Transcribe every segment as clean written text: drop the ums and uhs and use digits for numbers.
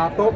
tốt.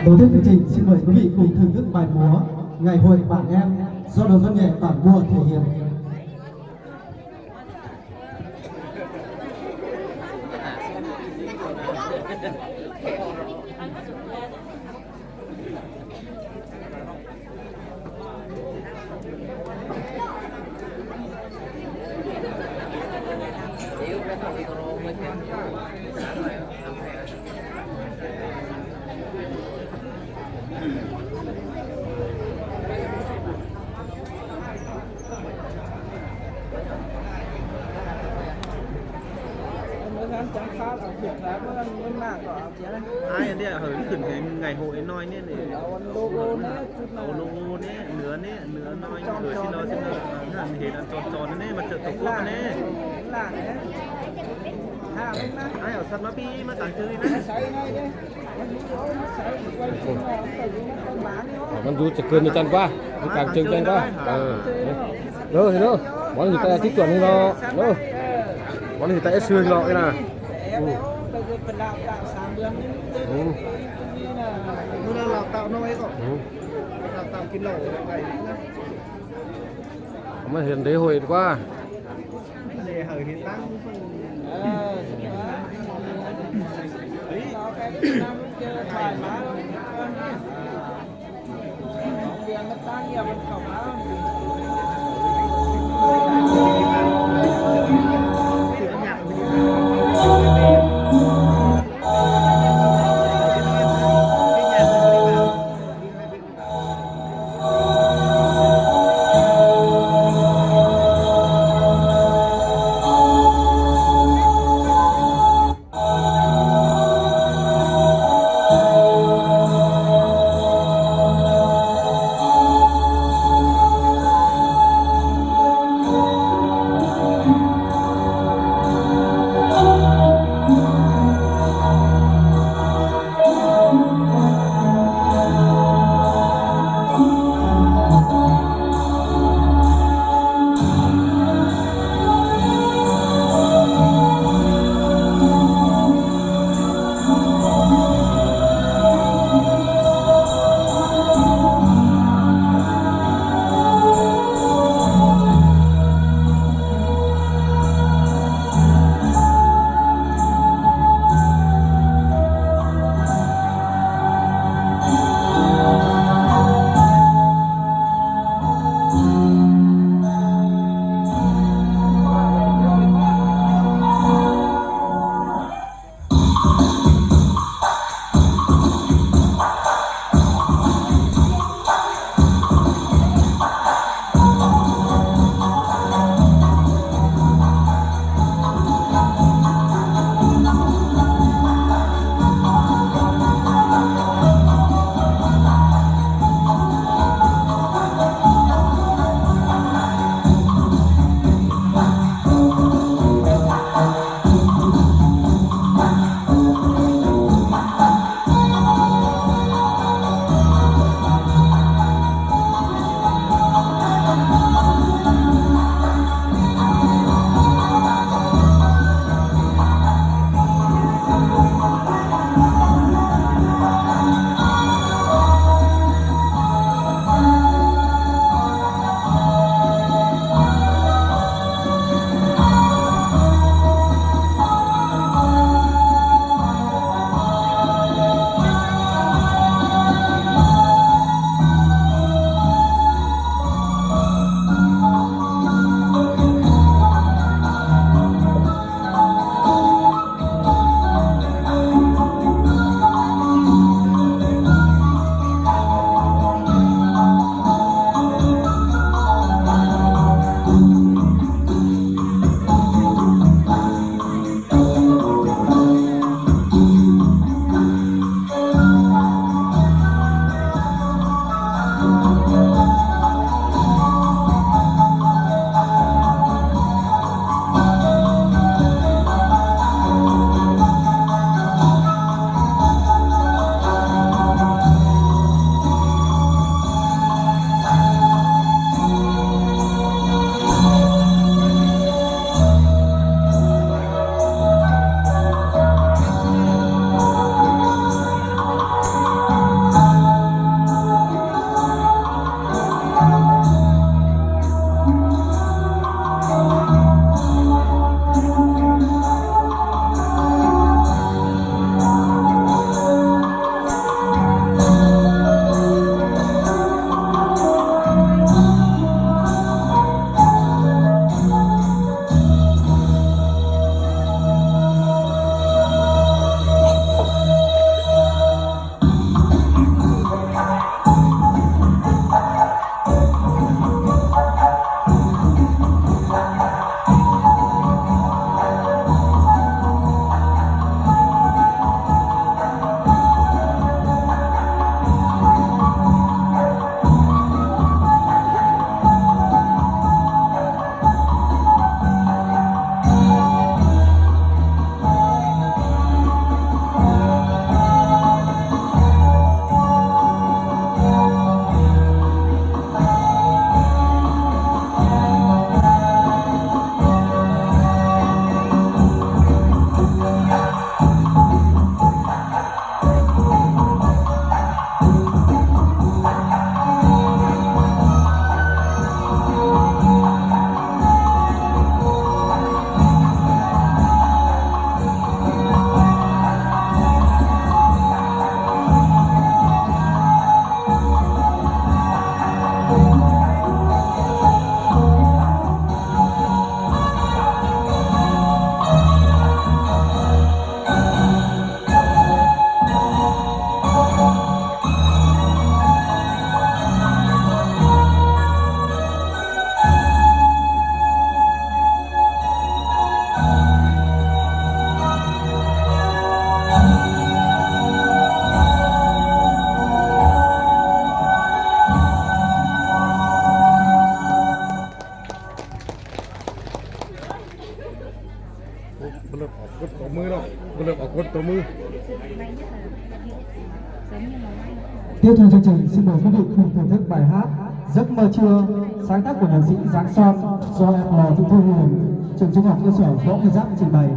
Đầu tiên chương trình xin mời quý vị cùng thưởng thức bài múa Ngày hội bạn em do đoàn văn nghệ Bản Bùa thể hiện. ai đây là hưởng thưởng cái ngày hội nói nè để logo nè nửa nói người xin nó thằng thì là tròn nè mà chợ tổ quốc nè ai ở sân nó bi mà tặng chơi nè มันดูจะเกินในจันป่ะมีการเชิงจันป่ะเด้อเห็นเด้อวันนี้แต่ที่ตัวนี้เนาะเด้อวันนี้แต่เชื่อเนาะไอ้น่ะนู่นเราtạo nó ấy rồiเราtạoกินเหล้าอะไรนะ มันเห็นเดี๋ยวหวยกว่า để hởi thì tăng เริ่มออกกดตัวมือแล้วเริ่มออกกดตัวมือ Tiếp theo chương trình xin mời quý vị cùng thưởng thức bài hát Giấc mơ trưa sáng tác của nhạc sĩ Giáng Son do em Lò Thị Thu Huyền, trường trung học cơ sở Võ Nguyên Giáp trình bày.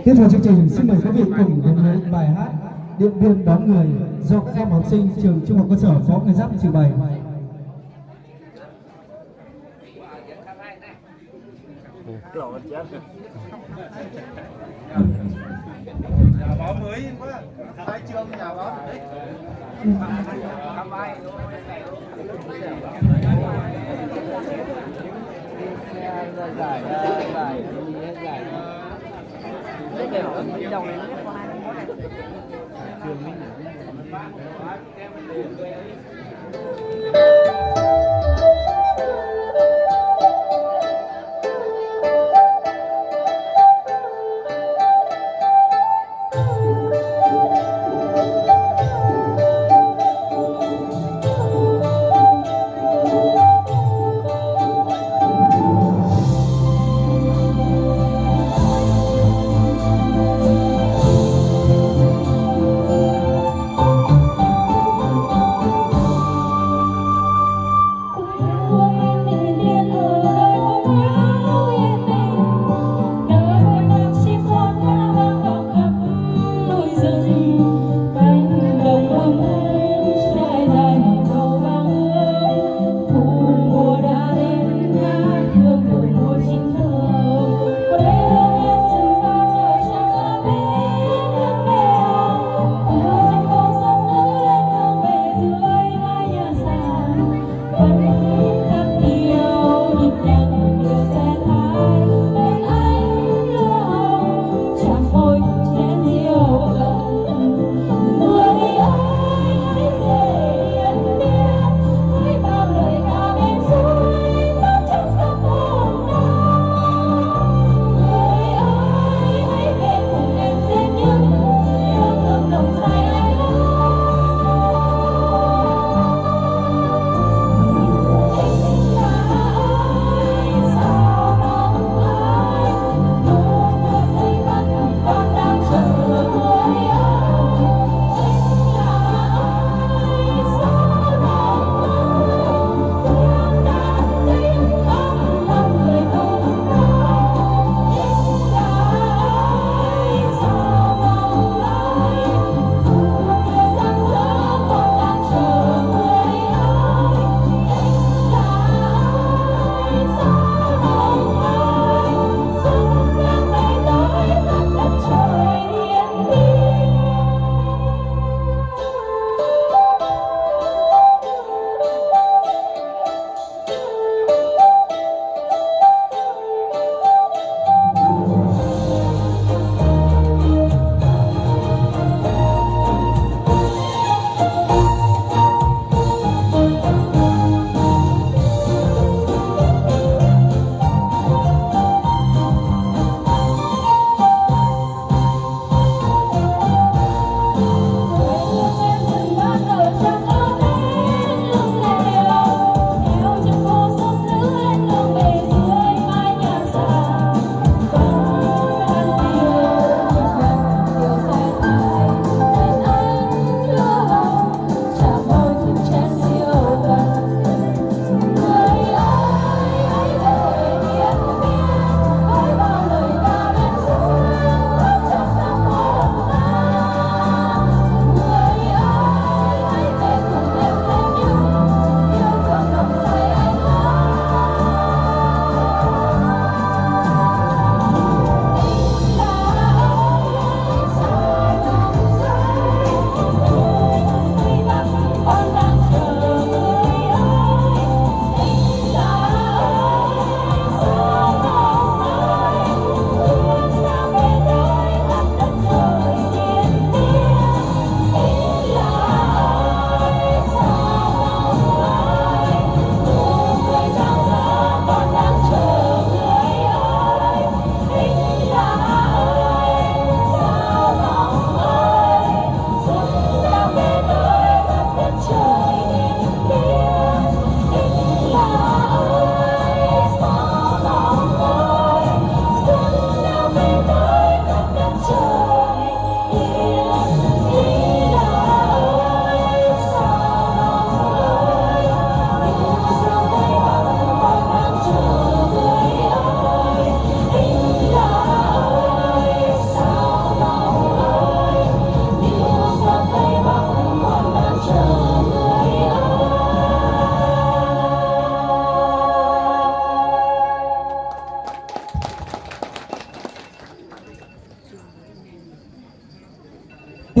Tiếp theo chương trình xin mời quý vị cùng đến với bài hát Điện Biên đón người do các em học sinh trường trung học cơ sở Võ Nguyên Giáp trình bày. Nhà báo mới quá, khai trương nhà báo đấy. Cái kiểu dòng này nó có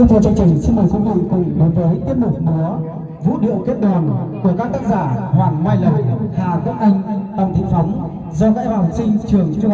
Tiếp theo chương trình xin mời quý vị cùng đến với tiết mục múa vũ điệu kết đoàn của các tác giả Hoàng Mai Lộc, Hà Quốc Anh, Tăng Thị Phóng do các em học sinh trường Trung học